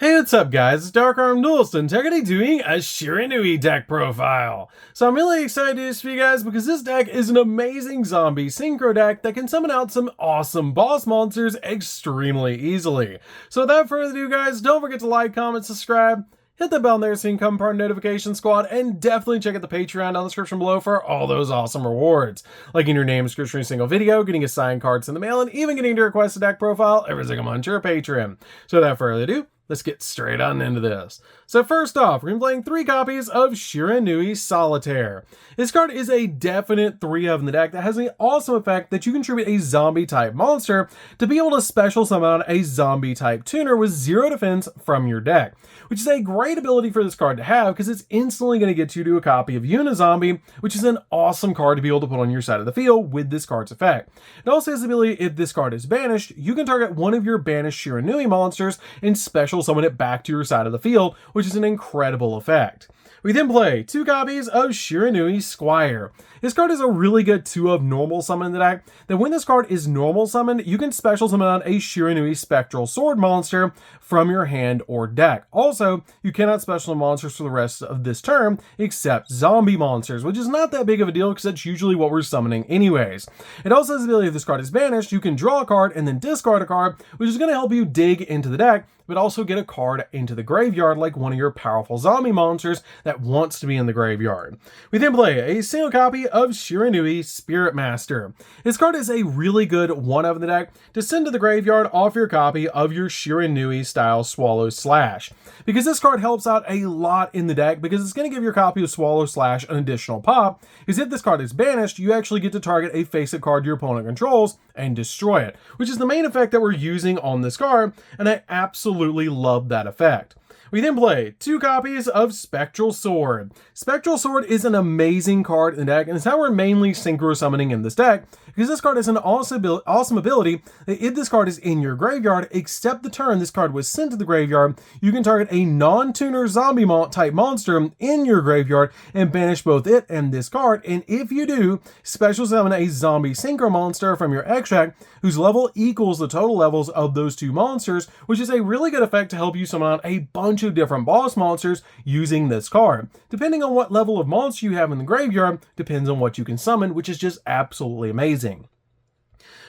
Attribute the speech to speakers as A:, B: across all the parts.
A: Hey, what's up guys, it's DarkArmedDuelist and today doing a Shiranui deck profile. So I'm really excited to do this for you guys because this deck is an amazing zombie synchro deck that can summon out some awesome boss monsters extremely easily. So without further ado guys, don't forget to like, comment, subscribe, hit the bell there so you can become part of Notification Squad, and definitely check out the Patreon down in the description below for all those awesome rewards. Like in your name, description of a single video, getting assigned cards in the mail, and even getting to request a deck profile every single month to your Patreon. So without further ado, let's get straight on into this. So first off, we're going to be playing 3 copies of Shiranui Solitaire. This card is a definite 3 of in the deck that has an awesome effect that you contribute a zombie type monster to be able to special summon a zombie type tuner with 0 defense from your deck, which is a great ability for this card to have because it's instantly going to get you to a copy of Unizombie, which is an awesome card to be able to put on your side of the field with this card's effect. It also has the ability, if this card is banished, you can target one of your banished Shiranui monsters and special summon it back to your side of the field, which is an incredible effect. We then play 2 copies of Shiranui Squire. This card is a really good 2 of normal summon in the deck, that when this card is normal summoned, you can special summon on a Shiranui Spectral Sword monster from your hand or deck. Also, you cannot special summon monsters for the rest of this turn except zombie monsters, which is not that big of a deal because that's usually what we're summoning anyways. It also has the ability, if this card is banished, you can draw a card and then discard a card, which is going to help you dig into the deck, but also get a card into the graveyard like one of your powerful zombie monsters that wants to be in the graveyard. We then play a single copy of Shiranui Spirit Master. This card is a really good 1 of in the deck to send to the graveyard off your copy of your Shiranui style Swallow Slash, because this card helps out a lot in the deck because it's going to give your copy of Swallow Slash an additional pop, because if this card is banished, you actually get to target a face-up card your opponent controls and destroy it, which is the main effect that we're using on this card, and I absolutely love that effect. We then play 2 copies of Spectral Sword. Spectral Sword is an amazing card in the deck, and it's how we're mainly synchro summoning in this deck, because this card has an awesome ability that if this card is in your graveyard, except the turn this card was sent to the graveyard, you can target a non-tuner zombie type monster in your graveyard and banish both it and this card, and if you do, special summon a zombie synchro monster from your extract whose level equals the total levels of those 2 monsters, which is a really good effect to help you summon out a bunch of different boss monsters using this card. Depending on what level of monster you have in the graveyard, depends on what you can summon, which is just absolutely amazing.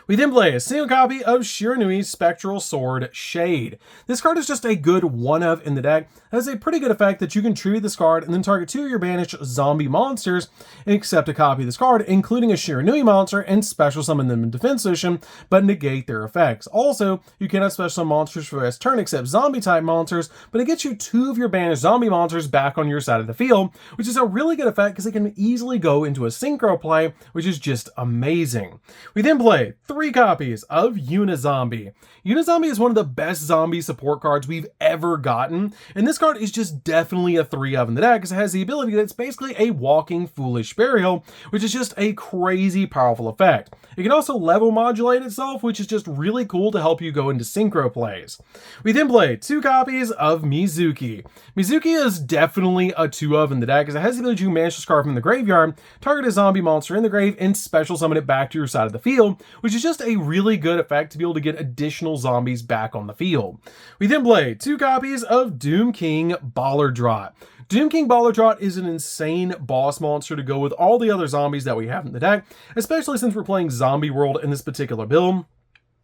A: We then play a single copy of Shiranui Spectral Sword Shade. This card is just a good 1 of in the deck. It has a pretty good effect that you can tribute this card and then target 2 of your banished zombie monsters and accept a copy of this card, including a Shiranui monster, and special summon them in defense position, but negate their effects. Also, you cannot special summon monsters for this turn except zombie type monsters, but it gets you 2 of your banished zombie monsters back on your side of the field, which is a really good effect because it can easily go into a synchro play, which is just amazing. We then play 3 copies of Unizombie. Unizombie is one of the best zombie support cards we've ever gotten, and this card is just definitely a 3 of in the deck because it has the ability that's basically a walking foolish burial, which is just a crazy powerful effect. It can also level modulate itself, which is just really cool to help you go into synchro plays. We then play 2 copies of Mizuki. Mizuki is definitely a 2 of in the deck because it has the ability to banish this card from the graveyard, target a zombie monster in the grave, and special summon it back to your side of the field, which is just a really good effect to be able to get additional zombies back on the field. We then play 2 copies of Doom King Ballardrot. Doom King Ballardrot is an insane boss monster to go with all the other zombies that we have in the deck, especially since we're playing Zombie World in this particular build,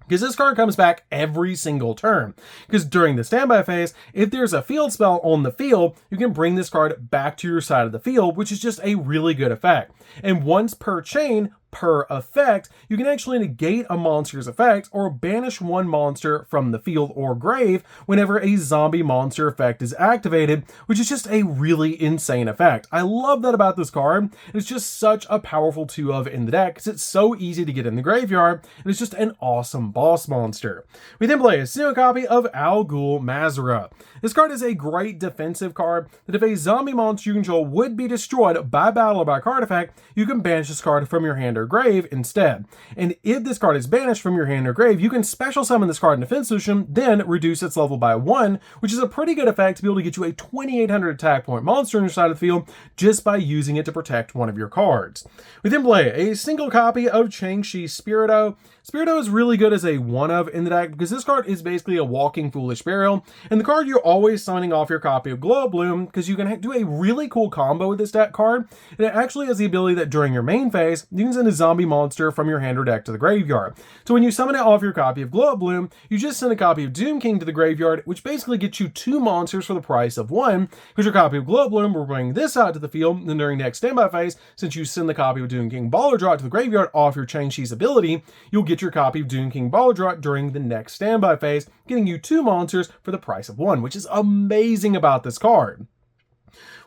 A: because this card comes back every single turn. Because during the standby phase, if there's a field spell on the field, you can bring this card back to your side of the field, which is just a really good effect. And once per chain, per effect, you can actually negate a monster's effect or banish one monster from the field or grave whenever a zombie monster effect is activated, which is just a really insane effect. I love that about this card. It's just such a powerful 2 of in the deck because it's so easy to get in the graveyard, and it's just an awesome boss monster. We then play a single copy of Al Ghul Mazra. This card is a great defensive card that if a zombie monster you control would be destroyed by battle or by card effect, you can banish this card from your hand or or grave instead. And if this card is banished from your hand or grave, you can special summon this card in Defense Solution, then reduce its level by 1, which is a pretty good effect to be able to get you a 2800 attack point monster on your side of the field just by using it to protect one of your cards. We then play a single copy of Changshi Spirito. Spirito is really good as a one-of in the deck because this card is basically a walking Foolish Burial, and the card you're always signing off your copy of Glow Bloom because you can do a really cool combo with this deck card, and it actually has the ability that during your main phase, you can send a zombie monster from your hand or deck to the graveyard. So when you summon it off your copy of Glow Bloom, you just send a copy of Doom King to the graveyard, which basically gets you 2 monsters for the price of 1, because your copy of Glow Bloom will bring this out to the field, and then during next standby phase, since you send the copy of Doom King Baller Draw to the graveyard off your Changshi's ability, you'll get your copy of Doom King Baller Draw during the next standby phase, getting you 2 monsters for the price of 1, which is amazing about this card.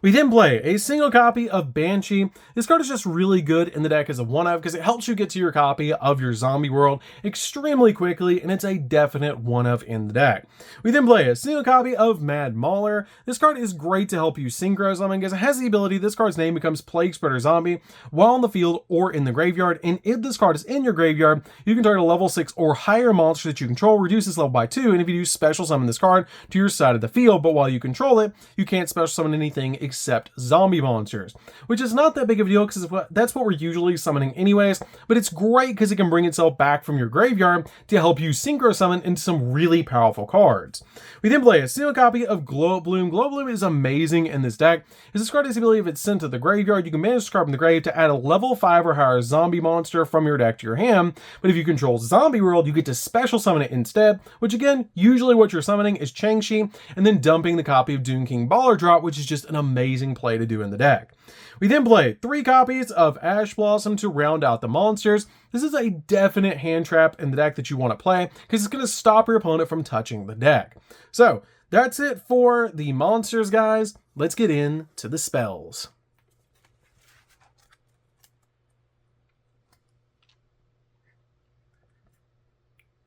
A: We then play a single copy of Banshee. This card is just really good in the deck as a one-of because it helps you get to your copy of your zombie world extremely quickly, and it's a definite one-of in the deck. We then play a single copy of Mad Mauler. This card is great to help you synchro summon because it has the ability this card's name becomes Plague Spreader Zombie while on the field or in the graveyard, and if this card is in your graveyard, you can target a level 6 or higher monster that you control, reduce this level by 2, and if you do, special summon this card to your side of the field, but while you control it, you can't special summon anything except zombie monsters, which is not that big of a deal because that's what we're usually summoning anyways, but it's great because it can bring itself back from your graveyard to help you synchro summon into some really powerful cards. We then play a single copy of Glow Bloom. Glow Bloom is amazing in this deck, as this card has the ability if it's sent to the graveyard, you can manage this card from the grave to add a level 5 or higher zombie monster from your deck to your hand, but if you control Zombie World, you get to special summon it instead, which again, usually what you're summoning is Changshi, and then dumping the copy of Doom King Baller Drop, which is just an amazing play to do in the deck. We then play 3 copies of Ash Blossom to round out the monsters. This is a definite hand trap in the deck that you want to play because it's going to stop your opponent from touching the deck. So that's it for the monsters, guys. Let's get into the spells.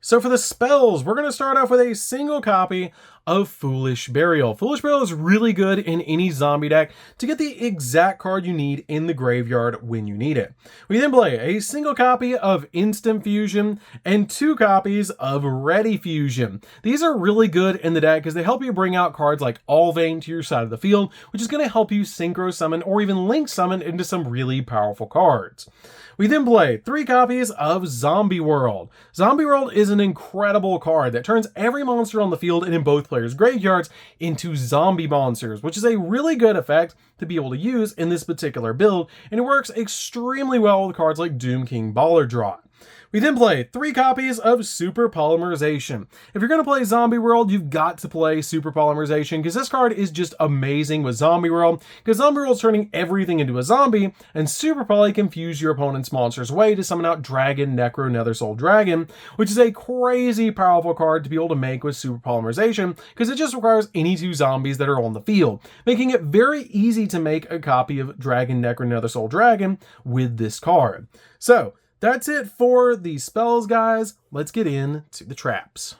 A: So for the spells, we're going to start off with a single copy of Foolish Burial. Foolish Burial is really good in any zombie deck to get the exact card you need in the graveyard when you need it. We then play a single copy of Instant Fusion and 2 copies of Ready Fusion. These are really good in the deck because they help you bring out cards like Allvain to your side of the field, which is going to help you synchro summon or even link summon into some really powerful cards. We then play 3 copies of Zombie World. Zombie World is an incredible card that turns every monster on the field and in both players' graveyards into zombie monsters, which is a really good effect to be able to use in this particular build, and it works extremely well with cards like Doom King Baller Draw. We then play 3 copies of Super Polymerization. If you're going to play Zombie World, you've got to play Super Polymerization because this card is just amazing with Zombie World, because Zombie World is turning everything into a zombie, and Super Poly can fuse your opponent's monster's way to summon out Dragon, Necro, Nether Soul Dragon, which is a crazy powerful card to be able to make with Super Polymerization because it just requires any 2 zombies that are on the field, making it very easy to make a copy of Dragon, Necro, Nether Soul Dragon with this card. So that's it for the spells, guys. Let's get into the traps.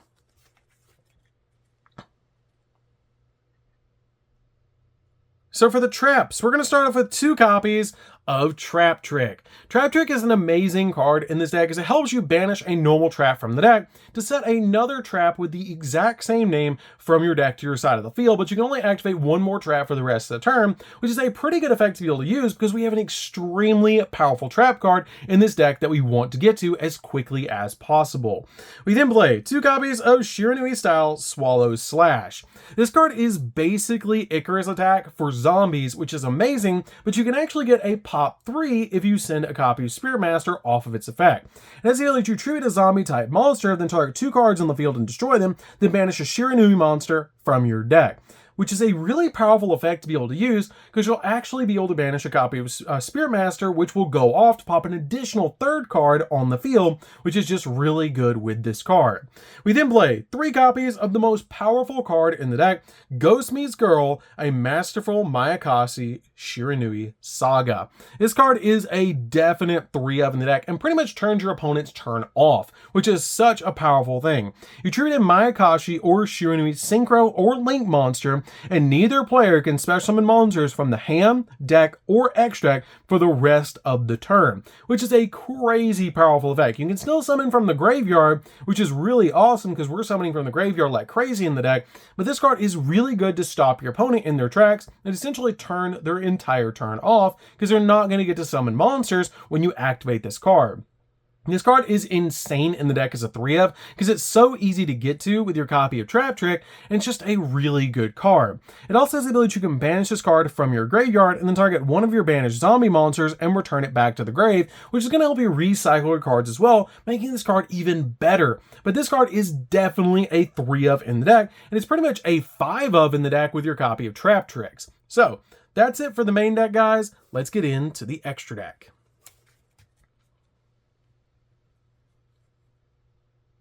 A: So for the traps, we're going to start off with 2 copies of Trap Trick. Trap Trick is an amazing card in this deck as it helps you banish a normal trap from the deck to set another trap with the exact same name from your deck to your side of the field, but you can only activate 1 more trap for the rest of the turn, which is a pretty good effect to be able to use because we have an extremely powerful trap card in this deck that we want to get to as quickly as possible. We then play 2 copies of Shiranui style Swallow Slash. This card is basically Icarus Attack for zombies, which is amazing, but you can actually get a pop 3 if you send a copy of Spirit Master off of its effect. It has the ability to treat a zombie type monster, then target 2 cards on the field and destroy them, then banish a Shiranui monster from your deck, which is a really powerful effect to be able to use because you'll actually be able to banish a copy of Spirit Master, which will go off to pop an additional 3rd card on the field, which is just really good with this card. We then play 3 copies of the most powerful card in the deck, Ghost Meets Girl, a masterful Mayakasi Shiranui Saga. This card is a definite 3-of in the deck and pretty much turns your opponent's turn off, which is such a powerful thing. You treat a Mayakashi or Shiranui Synchro or Link monster and neither player can special summon monsters from the hand, deck, or extra deck for the rest of the turn, which is a crazy powerful effect. You can still summon from the graveyard, which is really awesome because we're summoning from the graveyard like crazy in the deck, but this card is really good to stop your opponent in their tracks and essentially turn their entire turn off because they're not going to get to summon monsters when you activate this card. This card is insane in the deck as a 3-of because it's so easy to get to with your copy of Trap Trick, and it's just a really good card. It also has the ability you can banish this card from your graveyard and then target one of your banished zombie monsters and return it back to the grave, which is going to help you recycle your cards as well, making this card even better. But this card is definitely a 3-of in the deck, and it's pretty much a 5-of in the deck with your copy of Trap Tricks. So that's it for the main deck, guys. Let's get into the extra deck.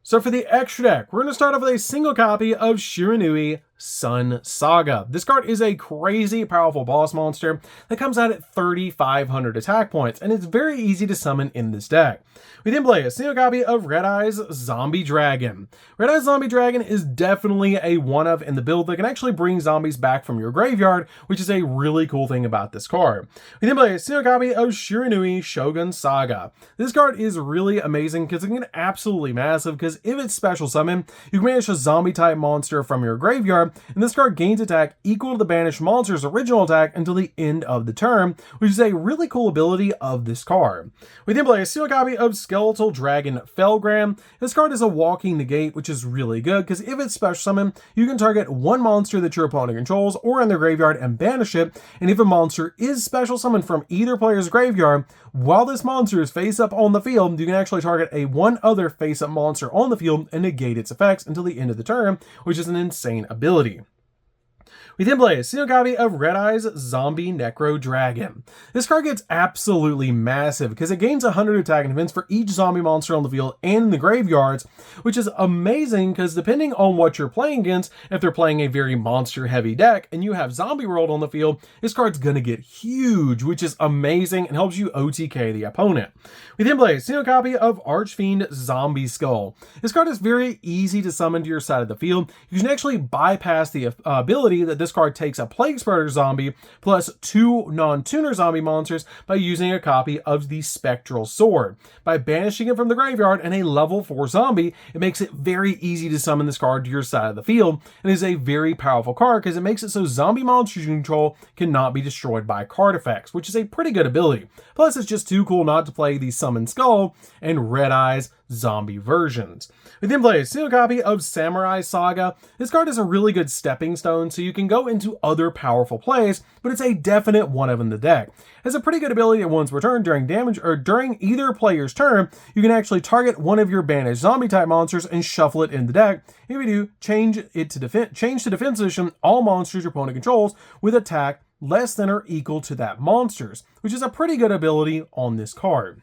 A: So for the extra deck, we're going to start off with a single copy of Shiranui Sun Saga. This card is a crazy powerful boss monster that comes out at 3,500 attack points, and it's very easy to summon in this deck. We then play a single copy of Red Eye's Zombie Dragon. Red Eye's Zombie Dragon is definitely a 1-of in the build that can actually bring zombies back from your graveyard, which is a really cool thing about this card. We then play a single copy of Shiranui Shogun Saga. This card is really amazing because it can get absolutely massive, because if it's special summon, you can banish a zombie type monster from your graveyard, and this card gains attack equal to the banished monster's original attack until the end of the turn, which is a really cool ability of this card. We then play a single copy of Skeletal Dragon Felgram. This card is a walking negate, which is really good because if it's special summon, you can target one monster that your opponent controls or in their graveyard and banish it, and if a monster is special summoned from either player's graveyard, while this monster is face up on the field, you can actually target one other face up monster on the field and negate its effects until the end of the turn, which is an insane ability. We then play a single copy of Red Eye's Zombie Necro Dragon. This card gets absolutely massive because it gains 100 attack and defense for each zombie monster on the field and in the graveyards, which is amazing because depending on what you're playing against, if they're playing a very monster heavy deck and you have Zombie World on the field, this card's gonna get huge, which is amazing and helps you OTK the opponent. We then play a single copy of Archfiend Zombie Skull. This card is very easy to summon to your side of the field. You can actually bypass the ability that this card takes a Plague Spreader zombie plus 2 non-tuner zombie monsters by using a copy of the Spectral Sword. By banishing it from the graveyard and a level 4 zombie, it makes it very easy to summon this card to your side of the field, and is a very powerful card because it makes it so zombie monsters you control cannot be destroyed by card effects, which is a pretty good ability. Plus, it's just too cool not to play the Summon Skull and Red Eye's zombie versions. We then play a single copy of Samurai Saga. This card is a really good stepping stone, so you can go into other powerful plays, but it's a definite 1-of in the deck. It has a pretty good ability that once returned during damage or during either player's turn, you can actually target one of your banished zombie type monsters and shuffle it in the deck. If you do, change to defense position all monsters your opponent controls with attack less than or equal to that monster's, which is a pretty good ability on this card.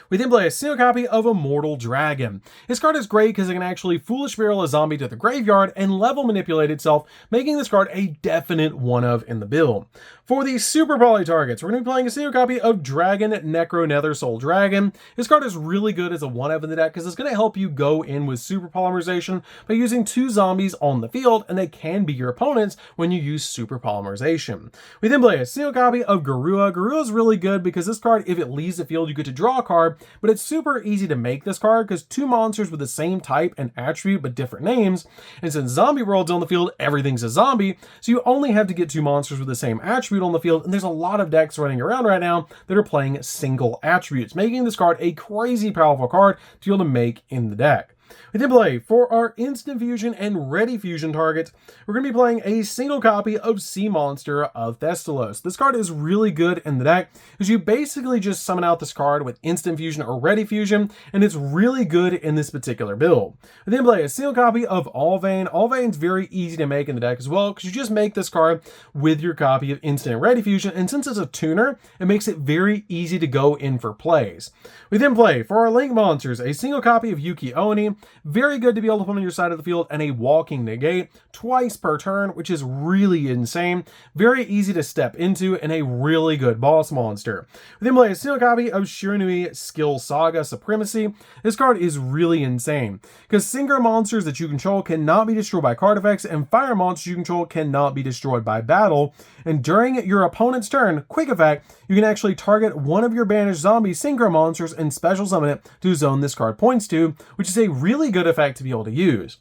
A: We then play a single copy of Immortal Dragon. This card is great because it can actually Foolish Barrel a zombie to the graveyard and level manipulate itself, making this card a definite 1-of in the build. For the Super Poly targets, we're going to be playing a single copy of Dragon Necro Nether Soul Dragon. This card is really good as a 1-of in the deck because it's going to help you go in with Super Polymerization by using 2 zombies on the field, and they can be your opponents when you use Super Polymerization. We then play a single copy of Garua. Garua is really good because this card, if it leaves the field, you get to draw a card, but it's super easy to make this card because 2 monsters with the same type and attribute but different names, and since Zombie World's on the field, everything's a zombie, so you only have to get 2 monsters with the same attribute on the field, and there's a lot of decks running around right now that are playing single attributes, making this card a crazy powerful card to be able to make in the deck. We then play for our Instant Fusion and Ready Fusion targets. We're going to be playing a single copy of Sea Monster of Thestalos. This card is really good in the deck because you basically just summon out this card with Instant Fusion or Ready Fusion, and it's really good in this particular build. We then play a single copy of Allvain. Allvain's very easy to make in the deck as well because you just make this card with your copy of Instant and Ready Fusion, and since it's a tuner, it makes it very easy to go in for plays. We then play for our Link monsters a single copy of Yugioh. Dueling. Very good to be able to put on your side of the field, and a Walking Negate twice per turn, which is really insane. Very easy to step into, and a really good boss monster. We then play a single copy of Shiranui Skill Saga Supremacy. This card is really insane, because synchro monsters that you control cannot be destroyed by card effects, and fire monsters you control cannot be destroyed by battle. And during your opponent's turn, quick effect, you can actually target one of your banished zombie synchro monsters and special summon it to zone this card points to, which is a really good effect to be able to use.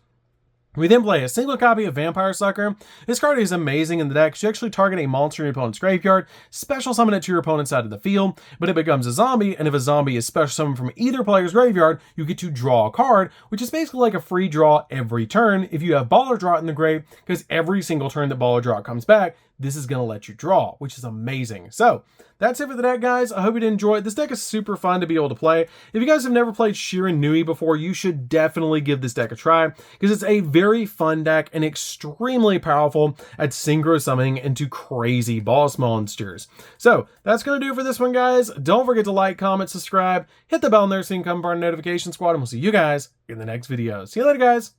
A: We then play a single copy of Vampire Sucker. This card is amazing in the deck. You actually target a monster in your opponent's graveyard, special summon it to your opponent's side of the field, but it becomes a zombie, and if a zombie is special summoned from either player's graveyard, you get to draw a card, which is basically like a free draw every turn if you have Baller Draw in the grave, because every single turn that Baller Draw comes back, this is going to let you draw, which is amazing. So that's it for the deck, guys. I hope you did enjoy it. This deck is super fun to be able to play. If you guys have never played Shiranui before, you should definitely give this deck a try, because it's a very fun deck and extremely powerful at synchro summoning into crazy boss monsters. So that's going to do it for this one, guys. Don't forget to like, comment, subscribe, hit the bell in there so you can come part of the notification squad, and we'll see you guys in the next video. See you later, guys.